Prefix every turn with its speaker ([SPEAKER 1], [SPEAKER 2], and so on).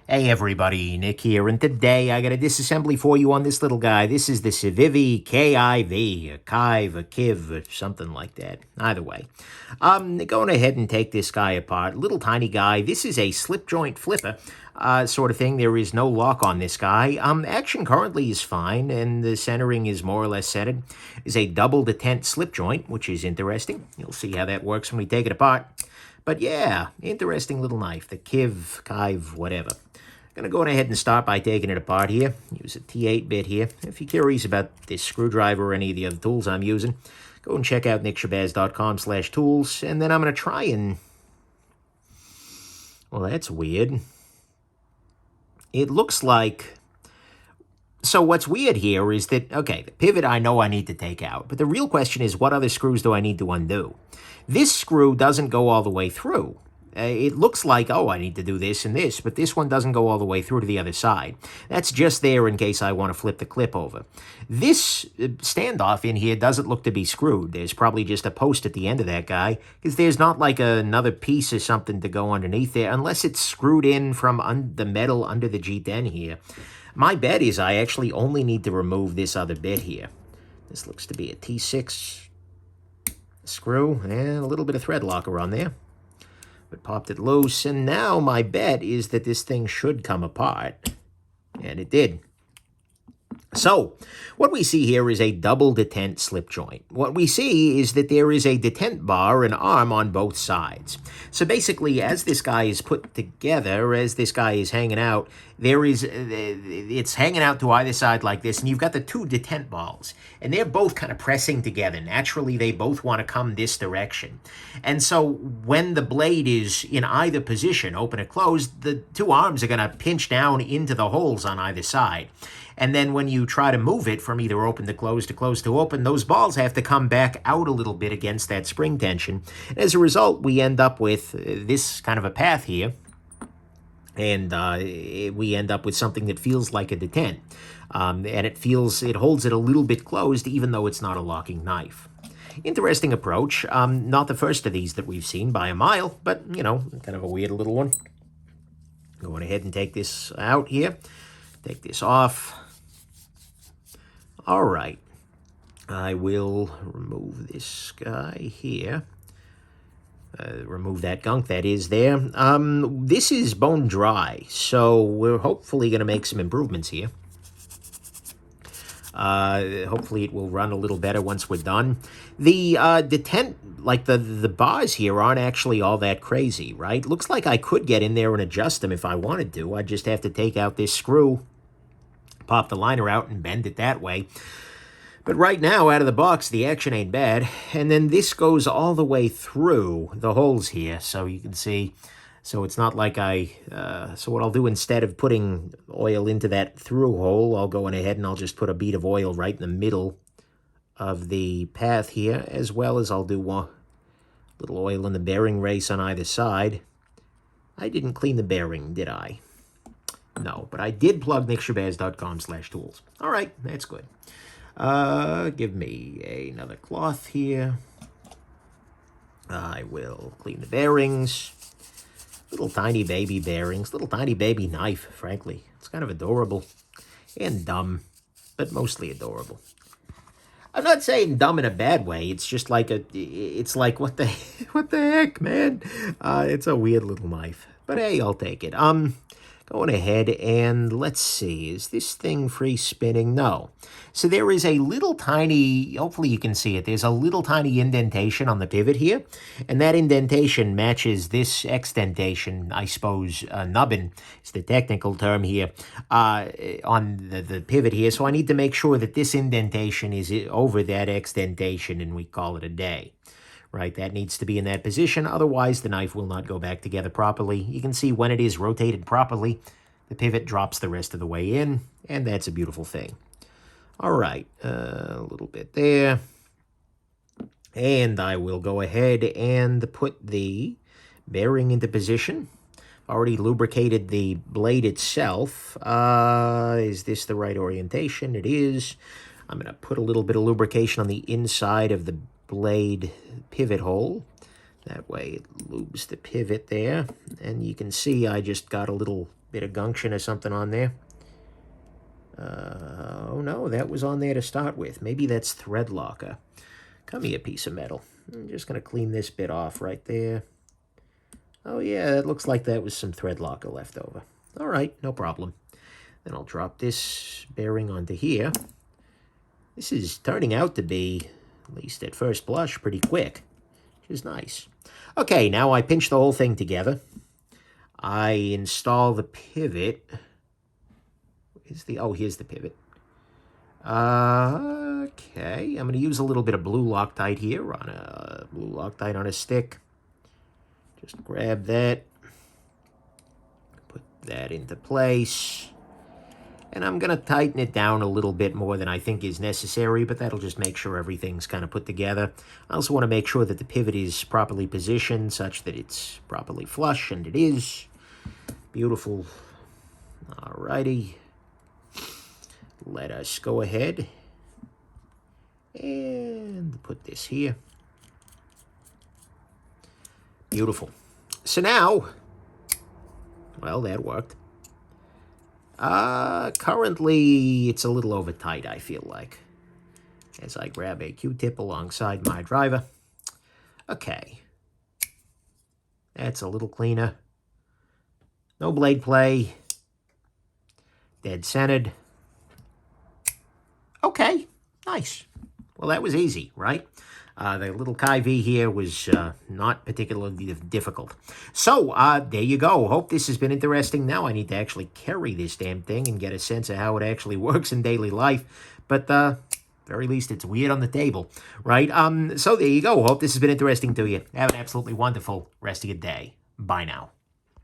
[SPEAKER 1] Hey everybody, Nick here, and today I got a disassembly for you on this little guy. This is the Civivi Ki-V, a Ki-V, a Ki-V, or something like that. Either way. Going ahead and take this guy apart. Little tiny guy. This is a slip joint flipper sort of thing. There is no lock on this guy. Action currently is fine, and the centering is more or less centered. It's a double detent slip joint, which is interesting. You'll see how that works when we take it apart. But yeah, interesting little knife, the Ki-V, Ki-V, whatever. I'm going to go ahead and start by taking it apart here. Use a T8 bit here. If you're curious about this screwdriver or any of the other tools I'm using, go and check out nickshabazz.com/tools, and then I'm going to try and... Well, that's weird. It looks like... So what's weird here is that, okay, the pivot I know I need to take out, but the real question is what other screws do I need to undo? This screw doesn't go all the way through. It looks like, oh, I need to do this and this, but this one doesn't go all the way through to the other side. That's just there in case I want to flip the clip over. This standoff in here doesn't look to be screwed. There's probably just a post at the end of that guy, because there's not like another piece or something to go underneath there, unless it's screwed in from the metal under the G10 here. My bet is I actually only need to remove this other bit here. This looks to be a T6 screw, and a little bit of thread locker on there. But popped it loose, and now my bet is that this thing should come apart. And it did. So, what we see here is a double detent slip joint. What we see is that there is a detent bar and arm on both sides. So basically, as this guy is put together, as this guy is hanging out, it's hanging out to either side like this, and you've got the two detent balls, and they're both kind of pressing together. Naturally, they both want to come this direction. And so when the blade is in either position, open or closed, the two arms are going to pinch down into the holes on either side. And then when you try to move it from either open to close to open, those balls have to come back out a little bit against that spring tension. As a result, we end up with this kind of a path here. And we end up with something that feels like a detent. And it holds it a little bit closed, even though it's not a locking knife. Interesting approach. Not the first of these that we've seen by a mile, but, you know, kind of a weird little one. Going ahead and take this out here. Take this off. All right. I will remove this guy here. Remove that gunk that is there. This is bone dry, so we're hopefully going to make some improvements here. Hopefully it will run a little better once we're done. The detent, like the bars here aren't actually all that crazy, right? Looks like I could get in there and adjust them if I wanted to. I'd just have to take out this screw, pop the liner out, and bend it that way. But right now, out of the box, the action ain't bad. And then this goes all the way through the holes here, so you can see. So it's not like so what I'll do, instead of putting oil into that through hole, I'll go ahead and I'll just put a bead of oil right in the middle of the path here, as well as I'll do a little oil in the bearing race on either side. I didn't clean the bearing, did I? No, but I did plug nickshabazz.com/tools. All right, that's good. Give me another cloth here. I will clean the bearings. Little tiny baby bearings. Little tiny baby knife, frankly. It's kind of adorable. And dumb, but mostly adorable. I'm not saying dumb in a bad way. It's just like it's like, what the heck, man? It's a weird little knife. But hey, I'll take it. Going ahead and let's see, is this thing free spinning? No. So there is a little tiny, hopefully you can see it, there's a little tiny indentation on the pivot here, and that indentation matches this extentation, I suppose, nubbin is the technical term here, on the pivot here. So I need to make sure that this indentation is over that extentation, and we call it a day. Right, that needs to be in that position, otherwise the knife will not go back together properly. You can see when it is rotated properly, the pivot drops the rest of the way in, and that's a beautiful thing. All right, a little bit there. And I will go ahead and put the bearing into position. Already lubricated the blade itself. Is this the right orientation? It is. I'm going to put a little bit of lubrication on the inside of the blade pivot hole. That way it lubes the pivot there. And you can see I just got a little bit of gumption or something on there. Oh no, that was on there to start with. Maybe that's thread locker. Come here, piece of metal. I'm just going to clean this bit off right there. Oh yeah, that looks like that was some thread locker left over. All right, no problem. Then I'll drop this bearing onto here. This is turning out to be, at least at first blush, pretty quick, which is nice. Okay, now I pinch the whole thing together. I install the pivot. Here's the pivot. Okay, I'm going to use a little bit of blue Loctite here on a stick. Just grab that, put that into place, and I'm going to tighten it down a little bit more than I think is necessary, but that'll just make sure everything's kind of put together. I also want to make sure that the pivot is properly positioned such that it's properly flush, and it is. Beautiful. Alrighty. Let us go ahead and put this here. Beautiful. So now, well, that worked. Currently, it's a little over tight, I feel like, as I grab a Q-tip alongside my driver. Okay. That's a little cleaner. No blade play. Dead centered. Okay, nice. Well, that was easy, right? The little Ki-V here was not particularly difficult. So, there you go. Hope this has been interesting. Now I need to actually carry this damn thing and get a sense of how it actually works in daily life. But, very least, it's weird on the table, right? So there you go. Hope this has been interesting to you. Have an absolutely wonderful rest of your day. Bye now.